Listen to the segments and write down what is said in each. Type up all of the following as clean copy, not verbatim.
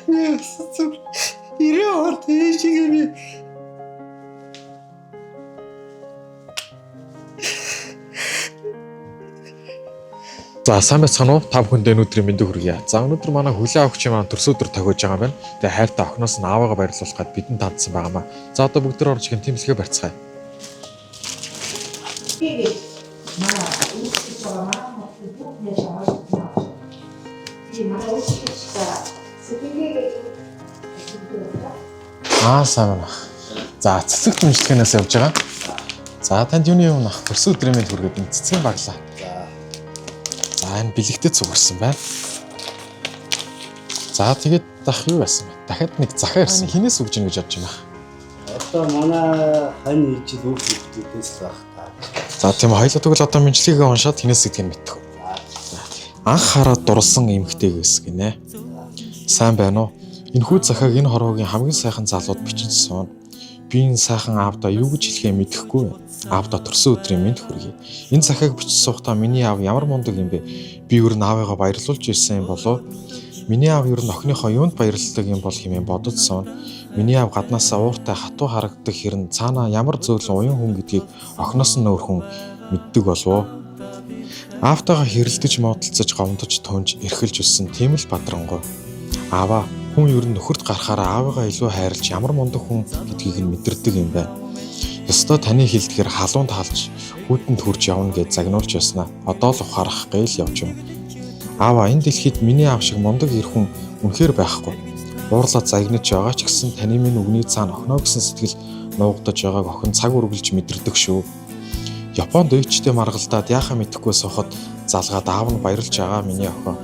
Ирээ тийшээ. За сайн байцгаана уу? Та бүхэнд өнөөдрийн мэндийг хүргье. За өнөөдөр манай хүлээ авахч маань төрсөдөр тохиож байгаа юм байна. Тэгээ хайртай охиноос нь аавыгаа баярлуулах гээд бидэнд тандсан байгаамаа. За одоо бүгд орж гин тэмцлэгээ барьцгаая. Сайн байна. За цэцэг түншлэгнээс явж байгаа. За танд юуны юм нах төрсөдрийн мэнд хүргээд энэ цэцгийн баглаа. За энэ бэлэгтэй цугурсан байна. За тэгээд дах юу байсан бэ? Дахиад нэг захаа ирсэн. Хинээс үгж ийн гэж бодож байна. Одоо манай хань ижил үг хэлдэгээс байх та. За тийм хоёлоо тэгвэл одоо мэдлэгээ уншаад хинээс гэдгийг мэдэх. Анх хараад дурлсан эмэгтэйгээс гинэ. Сайн байна уу? Энэхүү захааг энэ хорвоогийн хамгийн сайхан залууд бичиж суун. Би энэ сайхан аавда юу гэж хэлэхээ мэдэхгүй. Аавда төрсөн өдрийн мэнд хүргэе. Энэ захааг бичиж суухдаа миний аав ямар мундаг юм бэ? Би өөр нь аавыгаа баярлуулж ирсэн юм болов. Миний аав ер нь охиныхоо юунд баярлалдаг юм бол хэмээн бодож суун. Миний аав гаднаасаа ууртай хатуу харагддаг хэрэн цаанаа ямар зөөлөн уян хүн гэдгийг охиноос нь өөр хүн мэддэг болов. Аавтайгаа хэрэлдэж муудалцаж говдож тунж эрхэлж өссөн тийм л бадрангуй. Ааваа хүн ер нь нөхөрт гарахаараа аавыгаа илүү хайрлж ямар мундаг хүн гэдгийг нь мэдэрдэг юм байна. Ёстой таны хэлдгээр халуун талж хүүтэнд хурж явна гэж загнуулж яснаа. Одоо л ухаарах гээл явж байна. Ааваа энэ дэлхийд миний аав шиг мундаг эр хүн үнэхээр байхгүй. Уурлаад загнаж байгаа ч гэсэн таны минь үгний цаана охиноо гэсэн сэтгэл нуугдаж байгааг охин цаг үргэлж мэдэрдэг шүү. Японд өвчтэй маргалдаад яхаа мэдэхгүй сухад залгаад аав нь баярлж байгаа миний охин.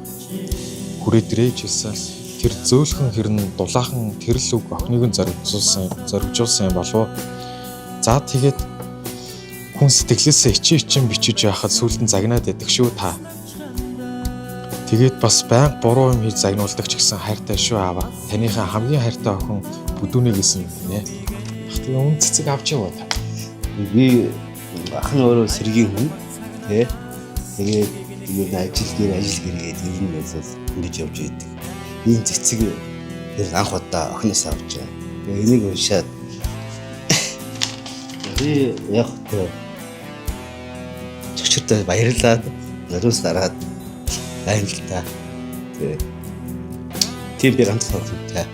Хүрээдрээ жилсэн тэр зөөлхөн хэрн дулаахан тэрл үг охиныг нь зоригжуулсан юм болов. За тэгээд хүн сэтгэлээсээ ичин бичиж яхад сүултэн загнаад байдаг шүү та. Тэгээд бас байнга буруу юм хийж загнуулдаг ч гэсэн хайртай шүү аава. Таныхаа хамгийн хайртай охин бүдүүнээ гэсэн нэ. Тэгээд үн цэцэг авч яваа та. Би ах нь өөрөө сэргийн хүн тий. Тэгээд ажил гэргээд ер нь байсаас ингэж явж идэг. Би энэ цэцэг тэр анх удаа охиноос авч байгаа. Тэгээд энийг уншаад би яг тэ чөчөртэй баярлаад нарийнс дараад байна л та. Тийм би ганц хөвтэй.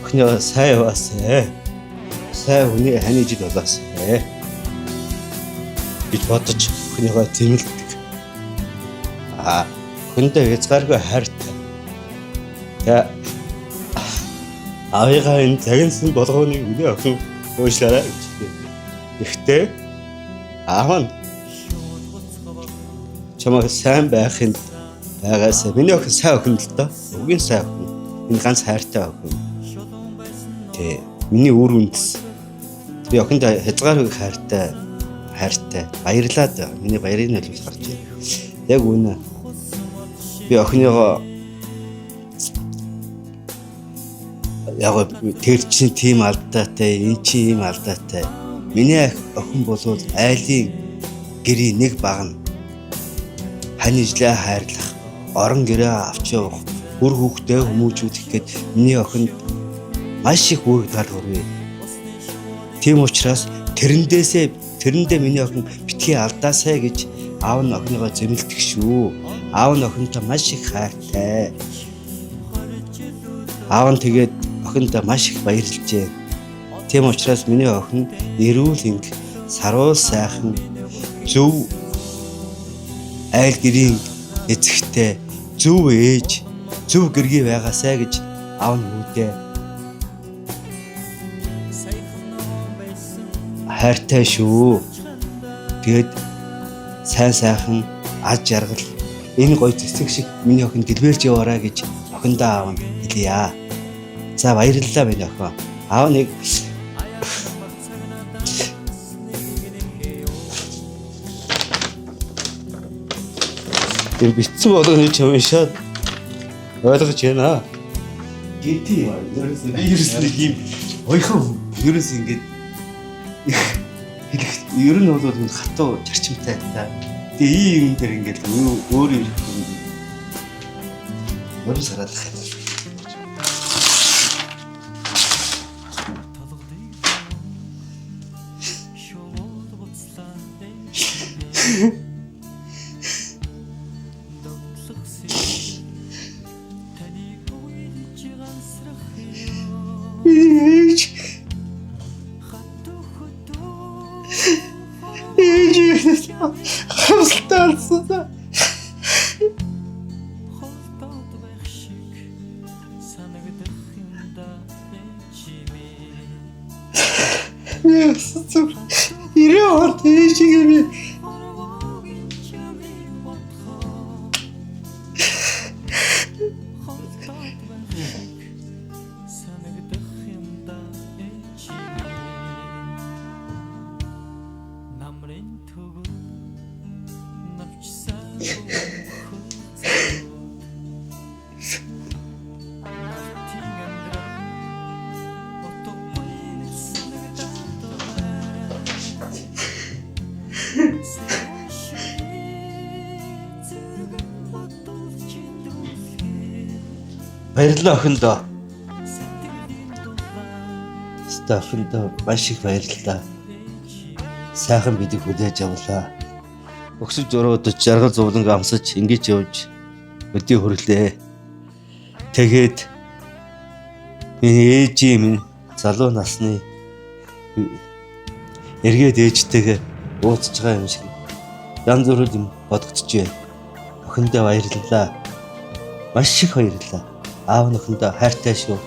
Охиноо сайн яваасай. Сайн хүний хань ижил болоосай. гэж бодож охиныгоо зэмлдэг. Хүндээ хязгааргүй хайртай. Авигаа энэ загинсан болгооныг миний охин уушлаарай гэж. Гэхдээ аав нь чамайг сайн байхын байгаасаа миний охин сайн охин л доо. Үгийн сайн охин. Энэ ганц хайртай охин. Тэ миний үр үндэс. Би охинд хязгааргүй хайртай. Баярлаад миний баярыг нь хэлж гарч байна. Яг үнэ. Би охиныгоо яг тэр чинь тийм алдаатай, энэ чинь ийм алдаатай. Миний охин болвол айлын гэрийн нэг баг нь хань ижлээ хайрлах, орон гэрээ авч явах, бүр хүүхдээ хүмүүжүүлэх гээд миний охинд маш их үр дагавар хүргэе. Тийм учраас тэрэндээ миний охин битгий алдаасай гэж аав нь охиныгоо зэмлдэг шүү. Аав нь охинтой маш их хайртай. Аав нь тэгээд охиндоо маш их баярлжээ. Тийм учраас миний охин эрүүл хинг, саруул сайхан, зөв айл гэрийн эзэгтэй, зөв ээж, зөв гэргий байгаасай гэж аав нь үүдээ. Хайртай шүү. Тэгээд сайхан аз жаргал энэ гоё цэцэг шиг миний охин дэлбэрж яваарай гэж охиндоо аав нь хэлье. За баярлалаа миний охин. Аав нэг тэр битсэн болгоны чамшаад ойлгож байна. Гинти яа. Ерөөсөө ийм ойхон ерөөс ингэж ер нь бол хатуу зарчимтай та. Тэгээ ийм юм дээр ингээд өөр Мөрөс хараад хаа. Хамсалтаарсан. Яасан. Ирээ орт хийшгэрээ. Баярлалаа охиндоо. Стаффиндоо маш их баярлалаа. Сайхан бидийг хүлээж авлаа. Өксөж зуруудаж жаргал зовлонг амсаж ингэж явж өдий хөрлөө. Тэгээд миний ээжийн минь залуу насны эргээд ээжтэйгээ уулзж байгаа юм шиг янз бүрийн юм бодогдож байна. Охиндоо баярлалаа. Маш их баярлалаа. Аав нөхөндөө хайртай шүү.